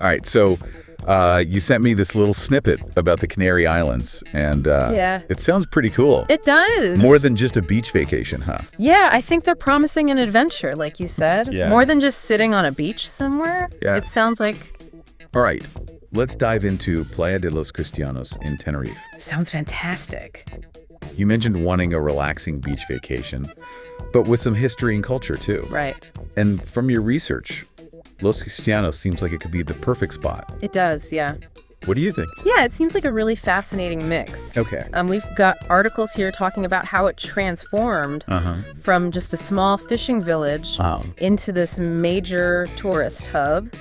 All right, so you sent me this little snippet about the Canary Islands, and it sounds pretty cool. It does. More than just a beach vacation, huh? Yeah, I think they're promising an adventure, like you said. Yeah. More than just sitting on a beach somewhere. Yeah. It sounds like... All right, let's dive into Playa de Los Cristianos in Tenerife. Sounds fantastic. You mentioned wanting a relaxing beach vacation, but with some history and culture, too. Right. And from your research, Los Cristianos seems like it could be the perfect spot. It does, yeah. What do you think? Yeah, it seems like a really fascinating mix. Okay. We've got articles here talking about how it transformed from just a small fishing village into this major tourist hub.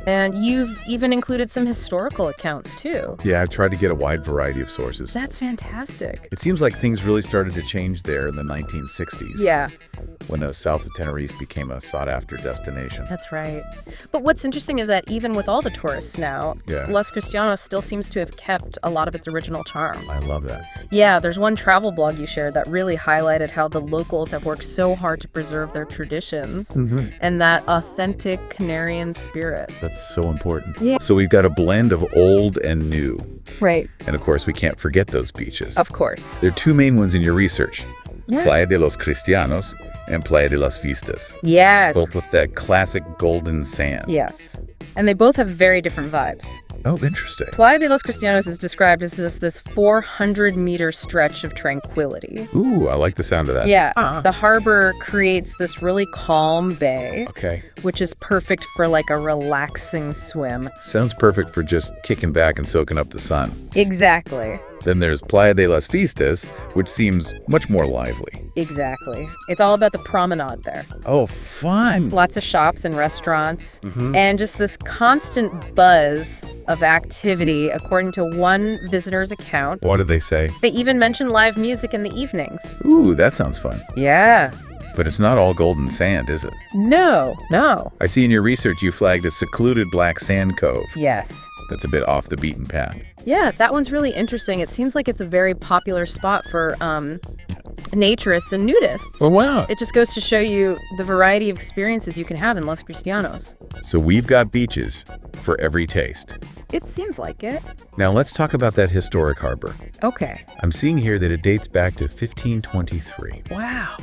And you've even included some historical accounts, too. Yeah, I've tried to get a wide variety of sources. That's fantastic. It seems like things really started to change there in the 1960s. Yeah. When the south of Tenerife became a sought-after destination. That's right. But what's interesting is that even with all the tourists now, Los Cristianos still seems to have kept a lot of its original charm. I love that. Yeah, there's one travel blog you shared that really highlighted how the locals have worked so hard to preserve their traditions and that authentic Canarian spirit. That's so important. Yeah. So we've got a blend of old and new. Right. And of course, we can't forget those beaches. Of course. There are two main ones in your research. Yeah. Playa de Los Cristianos and Playa de Las Vistas. Yes. Both with that classic golden sand. Yes. And they both have very different vibes. Oh, interesting. Playa de Los Cristianos is described as just this 400-meter stretch of tranquility. Ooh, I like the sound of that. Yeah. The harbor creates this really calm bay. Okay. Which is perfect for like a relaxing swim. Sounds perfect for just kicking back and soaking up the sun. Exactly. Then there's Playa de Las Vistas, which seems much more lively. Exactly. It's all about the promenade there. Oh, fun. Lots of shops and restaurants, and just this constant buzz of activity, according to one visitor's account. What did they say? They even mention live music in the evenings. Ooh, that sounds fun. Yeah. But it's not all golden sand, is it? No. I see in your research you flagged a secluded black sand cove. Yes. That's a bit off the beaten path. Yeah, that one's really interesting. It seems like it's a very popular spot for naturists and nudists. Oh, wow. It just goes to show you the variety of experiences you can have in Los Cristianos. So we've got beaches for every taste. It seems like it. Now let's talk about that historic harbor. Okay. I'm seeing here that it dates back to 1523. Wow.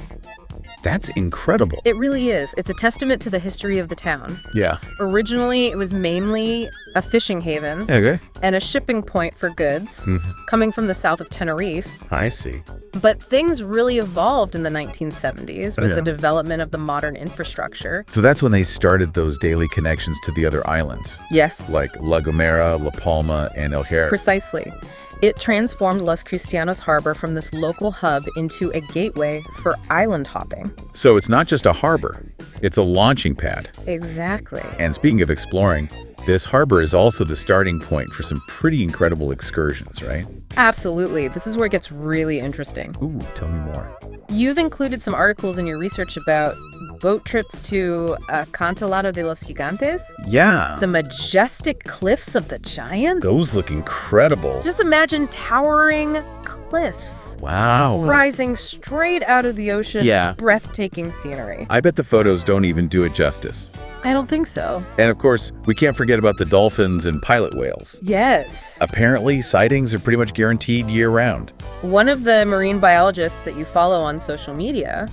That's incredible. It really is. It's a testament to the history of the town. Yeah. Originally, it was mainly a fishing haven and a shipping point for goods coming from the south of Tenerife. I see. But things really evolved in the 1970s with the development of the modern infrastructure. So that's when they started those daily connections to the other islands. Yes. Like La Gomera, La Palma, and El Hierro. Precisely. It transformed Los Cristianos Harbor from this local hub into a gateway for island hopping. So it's not just a harbor, it's a launching pad. Exactly. And speaking of exploring, this harbor is also the starting point for some pretty incredible excursions, right? Absolutely. This is where it gets really interesting. Ooh, tell me more. You've included some articles in your research about boat trips to Acantilado de los Gigantes. Yeah. The majestic cliffs of the giants. Those look incredible. Just imagine towering cliffs. Wow. Rising straight out of the ocean. Yeah. Breathtaking scenery. I bet the photos don't even do it justice. I don't think so. And of course, we can't forget about the dolphins and pilot whales. Yes. Apparently, sightings are pretty much guaranteed year-round. One of the marine biologists that you follow on social media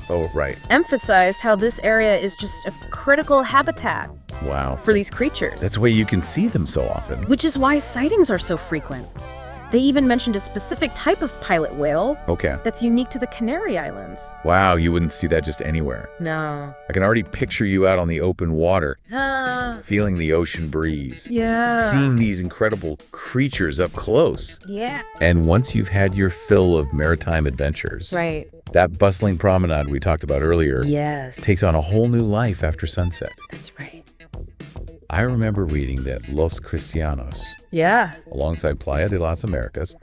emphasized how this area is just a critical habitat for these creatures. That's why you can see them so often. Which is why sightings are so frequent. They even mentioned a specific type of pilot whale that's unique to the Canary Islands. Wow, you wouldn't see that just anywhere. No. I can already picture you out on the open water, feeling the ocean breeze. Yeah. Seeing these incredible creatures up close. Yeah. And once you've had your fill of maritime adventures, that bustling promenade we talked about earlier takes on a whole new life after sunset. That's right. I remember reading that Los Cristianos, alongside Playa de las Americas,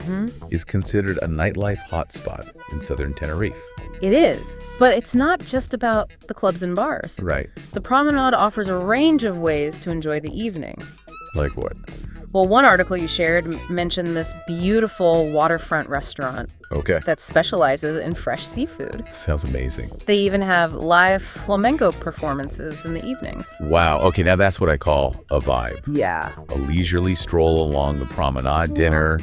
is considered a nightlife hotspot in southern Tenerife. It is, but it's not just about the clubs and bars. Right. The promenade offers a range of ways to enjoy the evening. Like what? Well, one article you shared mentioned this beautiful waterfront restaurant that specializes in fresh seafood. Sounds amazing. They even have live flamenco performances in the evenings. Wow. Okay, now that's what I call a vibe. Yeah. A leisurely stroll along the promenade dinner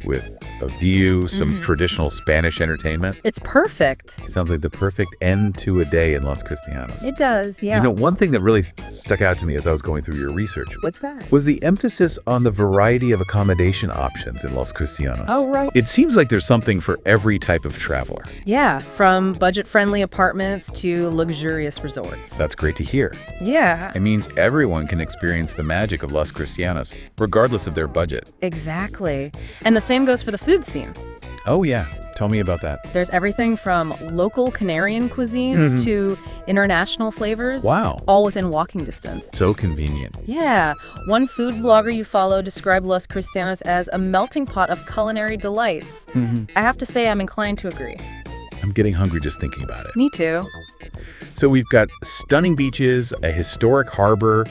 with a view, some traditional Spanish entertainment. It's perfect. Sounds like the perfect end to a day in Los Cristianos. It does, yeah. You know, one thing that really stuck out to me as I was going through your research. What's that? Was the emphasis on the variety of accommodation options in Los Cristianos. Oh, right. It seems like there's something for every type of traveler. Yeah, from budget-friendly apartments to luxurious resorts. That's great to hear. Yeah. It means everyone can experience the magic of Los Cristianos, regardless of their budget. Exactly. And the same goes for the food scene. Oh, yeah. Tell me about that. There's everything from local Canarian cuisine to international flavors. Wow. All within walking distance. So convenient. Yeah. One food blogger you follow described Los Cristianos as a melting pot of culinary delights. I have to say I'm inclined to agree. I'm getting hungry just thinking about it. Me too. So we've got stunning beaches, a historic harbor,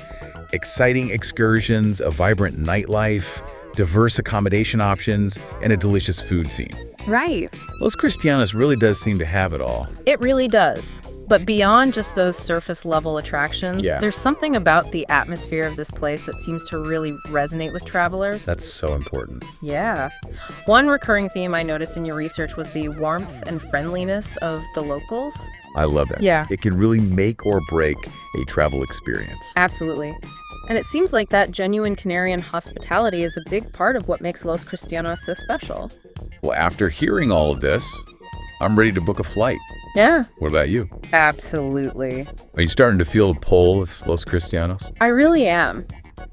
exciting excursions, a vibrant nightlife, diverse accommodation options, and a delicious food scene. Right. Los Cristianos really does seem to have it all. It really does. But beyond just those surface-level attractions, there's something about the atmosphere of this place that seems to really resonate with travelers. That's so important. Yeah. One recurring theme I noticed in your research was the warmth and friendliness of the locals. I love that. Yeah. It can really make or break a travel experience. Absolutely. And it seems like that genuine Canarian hospitality is a big part of what makes Los Cristianos so special. Well, after hearing all of this, I'm ready to book a flight. Yeah. What about you? Absolutely. Are you starting to feel the pull of Los Cristianos? I really am.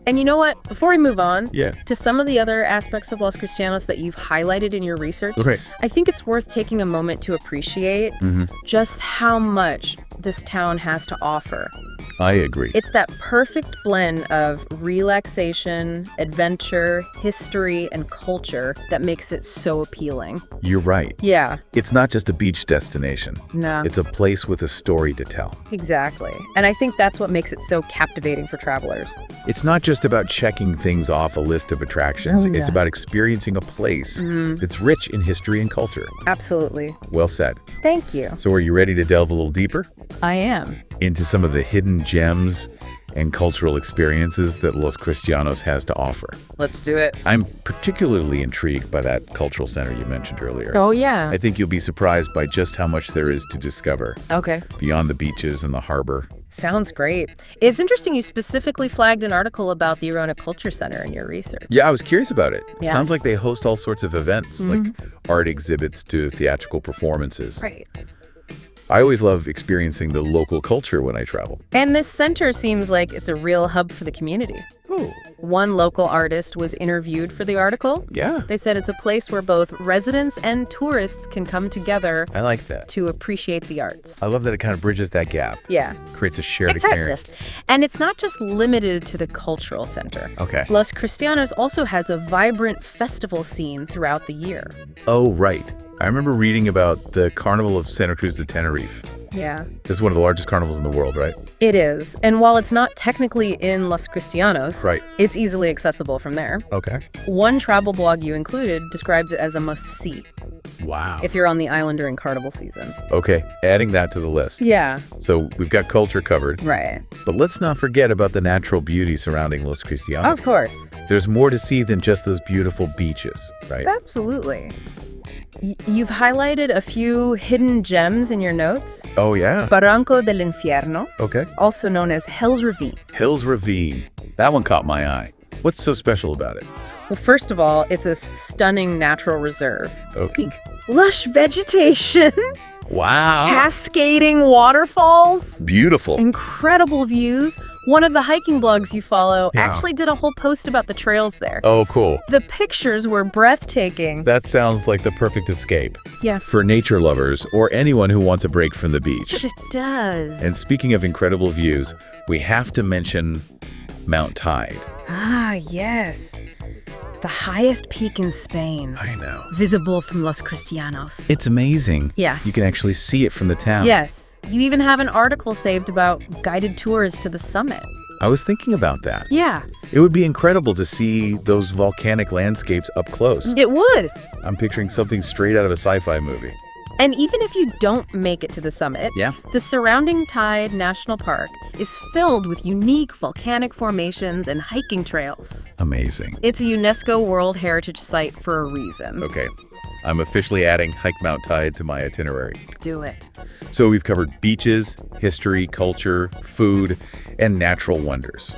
And you know what? Before we move on to some of the other aspects of Los Cristianos that you've highlighted in your research, I think it's worth taking a moment to appreciate just how much this town has to offer. I agree. It's that perfect blend of relaxation, adventure, history, and culture that makes it so appealing. You're right. Yeah. It's not just a beach destination. No. It's a place with a story to tell. Exactly. And I think that's what makes it so captivating for travelers. It's not just about checking things off a list of attractions. It's about experiencing a place that's rich in history and culture. Absolutely. Well said. Thank you. So are you ready to delve a little deeper? I am. Into some of the hidden gems and cultural experiences that Los Cristianos has to offer. Let's do it. I'm particularly intrigued by that cultural center you mentioned earlier. Oh, yeah. I think you'll be surprised by just how much there is to discover. Okay. Beyond the beaches and the harbor. Sounds great. It's interesting you specifically flagged an article about the Arona Culture Center in your research. Yeah, I was curious about it. Yeah. Sounds like they host all sorts of events, like art exhibits to theatrical performances. Right. I always love experiencing the local culture when I travel. And this center seems like it's a real hub for the community. Oh. One local artist was interviewed for the article. Yeah. They said it's a place where both residents and tourists can come together. I like that. To appreciate the arts. I love that it kind of bridges that gap. Yeah. Creates a shared experience. And it's not just limited to the cultural center. Okay. Los Cristianos also has a vibrant festival scene throughout the year. Oh, right. I remember reading about the Carnival of Santa Cruz de Tenerife. Yeah. This is one of the largest carnivals in the world, right? It is. And while it's not technically in Los Cristianos, right, it's easily accessible from there. Okay. One travel blog you included describes it as a must-see. Wow. If you're on the island during carnival season. Okay, adding that to the list. Yeah. So we've got culture covered. Right. But let's not forget about the natural beauty surrounding Los Cristianos. Of course. There's more to see than just those beautiful beaches, right? Absolutely. You've highlighted a few hidden gems in your notes. Oh, yeah? Barranco del Infierno. Okay. Also known as Hell's Ravine. Hell's Ravine. That one caught my eye. What's so special about it? Well, first of all, it's a stunning natural reserve. Okay. Lush vegetation. Wow. Cascading waterfalls. Beautiful. Incredible views. One of the hiking blogs you follow actually did a whole post about the trails there. Oh, cool. The pictures were breathtaking. That sounds like the perfect escape. Yeah. For nature lovers or anyone who wants a break from the beach. It just does. And speaking of incredible views, we have to mention Mount Tide. Ah, yes. The highest peak in Spain. I know. Visible from Los Cristianos. It's amazing. Yeah. You can actually see it from the town. Yes. You even have an article saved about guided tours to the summit. I was thinking about that. Yeah. It would be incredible to see those volcanic landscapes up close. It would. I'm picturing something straight out of a sci-fi movie. And even if you don't make it to the summit, Yeah. the surrounding Tide National Park is filled with unique volcanic formations and hiking trails. Amazing. It's a UNESCO World Heritage Site for a reason. Okay. I'm officially adding Hike Mount Tide to my itinerary. Do it. So we've covered beaches, history, culture, food, and natural wonders.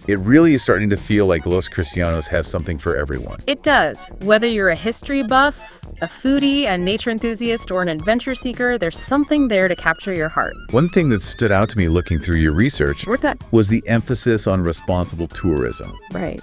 It really is starting to feel like Los Cristianos has something for everyone. It does. Whether you're a history buff, a foodie, a nature enthusiast, or an adventure seeker, there's something there to capture your heart. One thing that stood out to me looking through your research What's that? was the emphasis on responsible tourism. Right.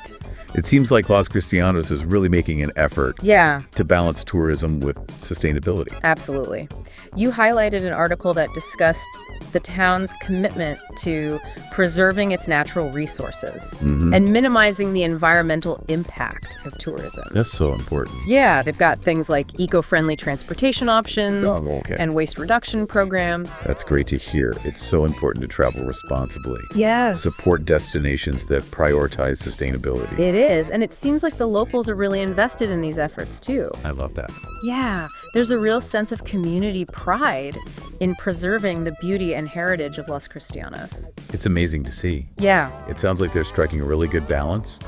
It seems like Los Cristianos is really making an effort Yeah, to balance tourism with sustainability. absolutely. You highlighted an article that discussed the town's commitment to preserving its natural resources and minimizing the environmental impact of tourism. That's so important. Yeah, they've got things like eco-friendly transportation options Oh, okay. and waste reduction programs. That's great to hear. It's so important to travel responsibly. Yes. Support destinations that prioritize sustainability. It is, and it seems like the locals are really invested in these efforts too. I love that. Yeah, there's a real sense of community pride in preserving the beauty and heritage of Los Cristianos. It's amazing to see. Yeah. It sounds like they're striking a really good balance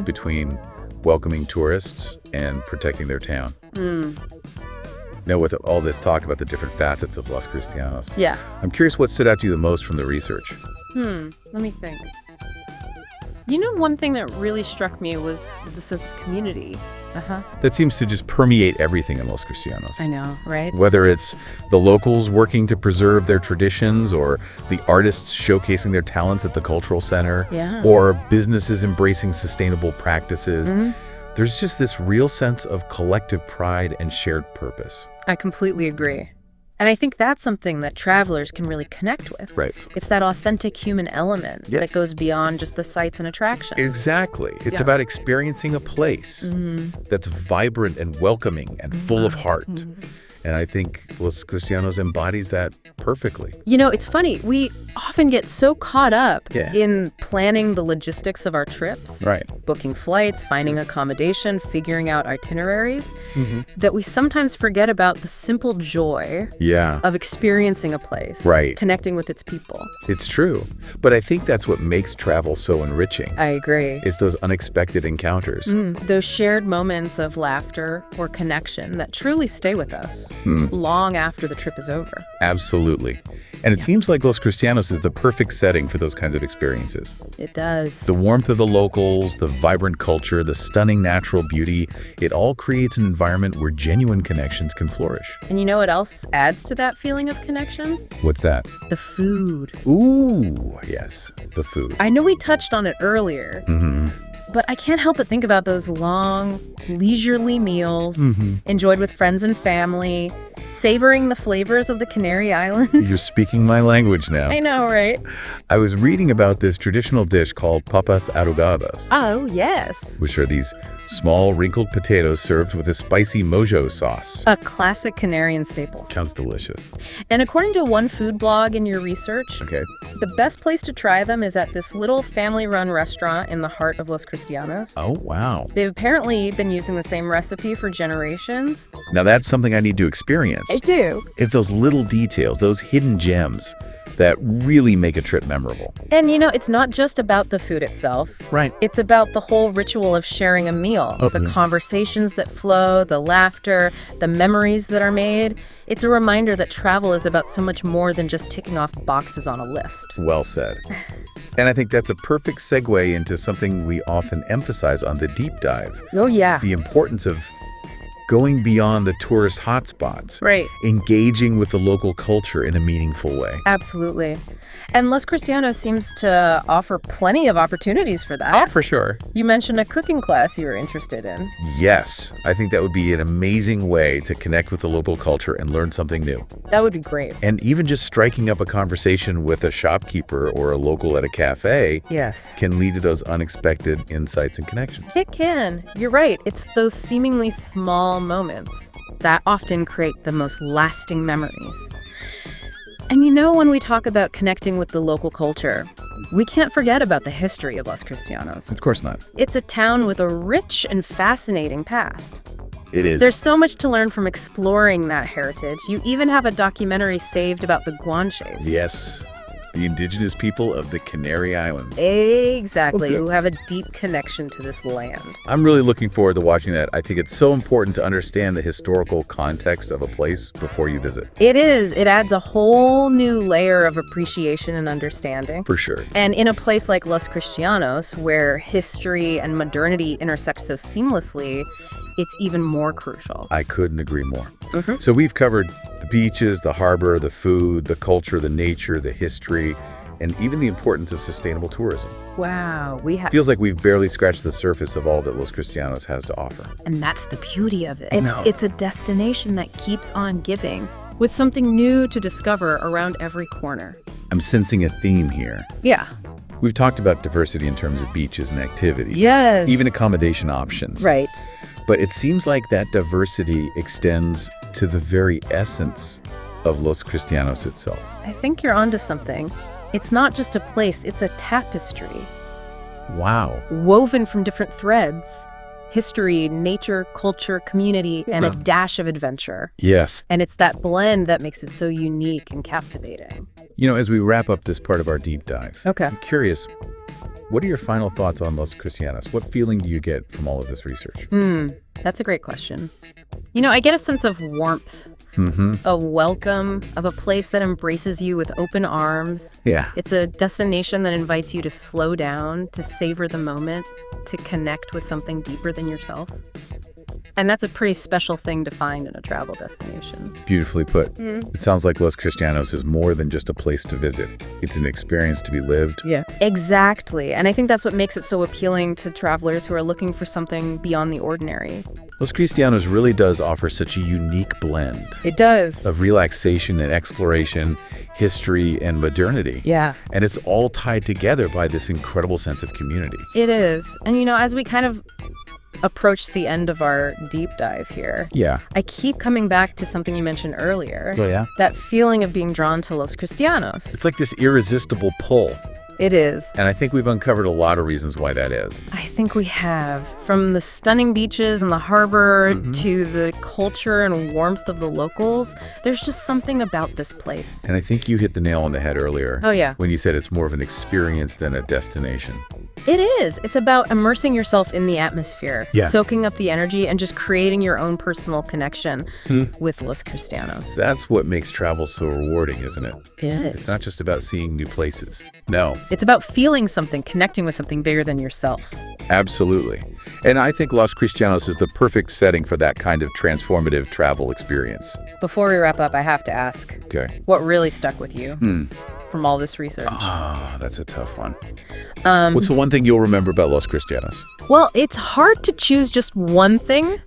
between welcoming tourists and protecting their town. Now, with all this talk about the different facets of Los Cristianos, Yeah. I'm curious what stood out to you the most from the research. Let me think. You know, one thing that really struck me was the sense of community. That seems to just permeate everything in Los Cristianos. I know, right? Whether it's the locals working to preserve their traditions or the artists showcasing their talents at the cultural center Yeah. or businesses embracing sustainable practices, there's just this real sense of collective pride and shared purpose. I completely agree. And I think that's something that travelers can really connect with. Right. It's that authentic human element Yes. that goes beyond just the sights and attractions. Exactly. It's Yeah. about experiencing a place that's vibrant and welcoming and full of heart. And I think Los Cristianos embodies that perfectly. You know, it's funny. We often get so caught up Yeah. in planning the logistics of our trips, Right. booking flights, finding accommodation, figuring out itineraries, that we sometimes forget about the simple joy Yeah. of experiencing a place, Right. connecting with its people. It's true. But I think that's what makes travel so enriching. I agree. It's those unexpected encounters. Those shared moments of laughter or connection that truly stay with us long after the trip is over. Absolutely. And it seems like Los Cristianos is the perfect setting for those kinds of experiences. It does. The warmth of the locals, the vibrant culture, the stunning natural beauty, it all creates an environment where genuine connections can flourish. And you know what else adds to that feeling of connection? What's that? The food. Ooh, yes, the food. I know we touched on it earlier, but I can't help but think about those long, leisurely meals enjoyed with friends and family, savoring the flavors of the Canary Islands. You're speaking my language now. I know, right? I was reading about this traditional dish called papas arrugadas, Oh, yes. which are these small wrinkled potatoes served with a spicy mojo sauce. A classic Canarian staple. Sounds delicious. And according to one food blog in your research, Okay. the best place to try them is at this little family-run restaurant in the heart of Los Cristianos. Oh, wow. They've apparently been using the same recipe for generations. Now that's something I need to experience. I do. It's those little details, those hidden gems that really make a trip memorable. And you know, it's not just about the food itself. Right. It's about the whole ritual of sharing a meal, the conversations that flow, the laughter, the memories that are made. It's a reminder that travel is about so much more than just ticking off boxes on a list. Well said. And I think that's a perfect segue into something we often emphasize on the deep dive, Oh, yeah. the importance of going beyond the tourist hotspots, Right. engaging with the local culture in a meaningful way. Absolutely. And Los Cristianos seems to offer plenty of opportunities for that. For sure. You mentioned a cooking class you were interested in. Yes, I think that would be an amazing way to connect with the local culture and learn something new. That would be great. And even just striking up a conversation with a shopkeeper or a local at a cafe Yes. can lead to those unexpected insights and connections. It can. You're right. It's those seemingly small moments that often create the most lasting memories. And you know, when we talk about connecting with the local culture, we can't forget about the history of Los Cristianos. Of course not. It's a town with a rich and fascinating past. It is. There's so much to learn from exploring that heritage. You even have a documentary saved about the Guanches. Yes. The indigenous people of the Canary Islands. Exactly, Okay. who have a deep connection to this land. I'm really looking forward to watching that. I think it's so important to understand the historical context of a place before you visit. It is. It adds a whole new layer of appreciation and understanding. For sure. And in a place like Los Cristianos, where history and modernity intersect so seamlessly, it's even more crucial. I couldn't agree more. So we've covered the beaches, the harbor, the food, the culture, the nature, the history, and even the importance of sustainable tourism. Wow, we have, Feels like we've barely scratched the surface of all that Los Cristianos has to offer. and that's the beauty of it. know. It's a destination that keeps on giving, with something new to discover around every corner. I'm sensing a theme here. Yeah. We've talked about diversity in terms of beaches and activities. Yes. Even accommodation options. Right. But it seems like that diversity extends to the very essence of Los Cristianos itself. I think you're onto something. It's not just a place, it's a tapestry, Wow. woven from different threads. History, nature, culture, community, and a dash of adventure. Yes. And it's that blend that makes it so unique and captivating. You know, as we wrap up this part of our deep dive, Okay. I'm curious, what are your final thoughts on Los Cristianos? What feeling do you get from all of this research? That's a great question. You know, I get a sense of warmth, a welcome, of a place that embraces you with open arms. Yeah. It's a destination that invites you to slow down, to savor the moment, to connect with something deeper than yourself. And that's a pretty special thing to find in a travel destination. Beautifully put. It sounds like Los Cristianos is more than just a place to visit. It's an experience to be lived. Yeah. Exactly. And I think that's what makes it so appealing to travelers who are looking for something beyond the ordinary. Los Cristianos really does offer such a unique blend It does. of relaxation and exploration, history and modernity. Yeah. And it's all tied together by this incredible sense of community. It is. And, you know, as we kind of approach the end of our deep dive here, Yeah. I keep coming back to something you mentioned earlier. Oh, yeah? That feeling of being drawn to Los Cristianos. It's like this irresistible pull. It is. And I think we've uncovered a lot of reasons why that is. I think we have. From the stunning beaches and the harbor to the culture and warmth of the locals, there's just something about this place. And I think you hit the nail on the head earlier. Oh, yeah. When you said it's more of an experience than a destination. It is. It's about immersing yourself in the atmosphere, Yeah. soaking up the energy, and just creating your own personal connection with Los Cristianos. That's what makes travel so rewarding, isn't it? It is. It's not just about seeing new places. No, It's about feeling something, connecting with something bigger than yourself. absolutely. And I think Los Cristianos is the perfect setting for that kind of transformative travel experience. Before we wrap up, I have to ask, Okay. what really stuck with you from all this research? Ah, that's a tough one. What's the one thing you'll remember about Los Cristianos? Well, it's hard to choose just one thing,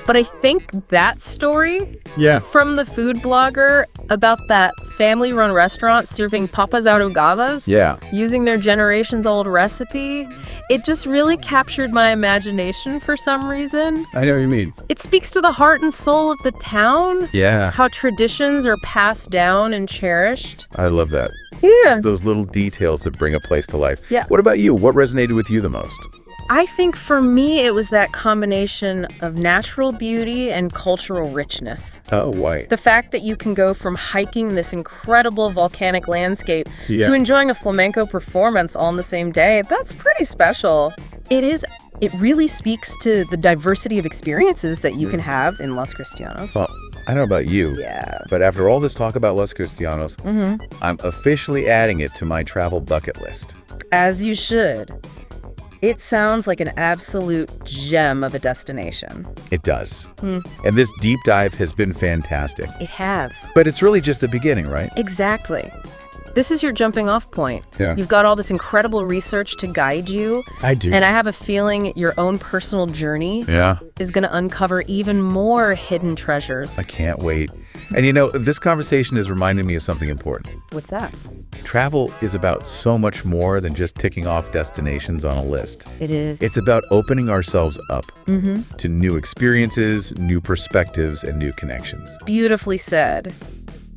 but I think that story Yeah. from the food blogger about that family-run restaurant serving papas arrugadas, Yeah. using their generations-old recipe, it just really captured my imagination for some reason. I know what you mean. It speaks to the heart and soul of the town, Yeah. how traditions are passed down and cherished. I love that. Yeah. It's those little details that bring a place to life. Yeah. What about you? What resonated with you the most? I think for me, it was that combination of natural beauty and cultural richness. Oh, why? The fact that you can go from hiking this incredible volcanic landscape to enjoying a flamenco performance all in the same day, that's pretty special. It really speaks to the diversity of experiences that you can have in Los Cristianos. Well, I don't know about you, Yeah. but after all this talk about Los Cristianos, I'm officially adding it to my travel bucket list. As you should. It sounds like an absolute gem of a destination. It does. And this deep dive has been fantastic. It has. But it's really just the beginning, right? Exactly. This is your jumping off point. Yeah. You've got all this incredible research to guide you. I do. And I have a feeling your own personal journey Yeah. is going to uncover even more hidden treasures. I can't wait. And you know, this conversation has reminded me of something important. What's that? Travel is about so much more than just ticking off destinations on a list. It is. It's about opening ourselves up to new experiences, new perspectives, and new connections. Beautifully said.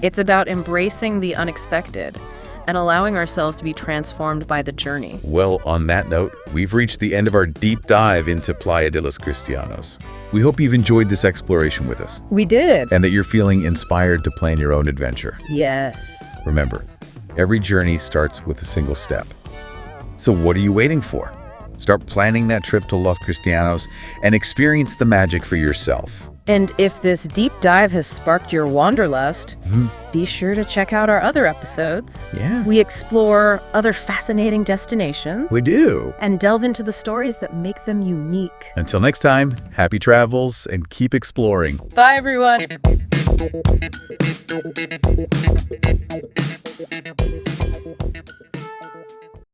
It's about embracing the unexpected, and allowing ourselves to be transformed by the journey. Well, on that note, we've reached the end of our deep dive into Playa de Los Cristianos. We hope you've enjoyed this exploration with us. We did. And that you're feeling inspired to plan your own adventure. Yes. Remember, every journey starts with a single step. So what are you waiting for? Start planning that trip to Los Cristianos and experience the magic for yourself. And if this deep dive has sparked your wanderlust, be sure to check out our other episodes. Yeah. We explore other fascinating destinations. We do. And delve into the stories that make them unique. Until next time, happy travels and keep exploring. Bye, everyone.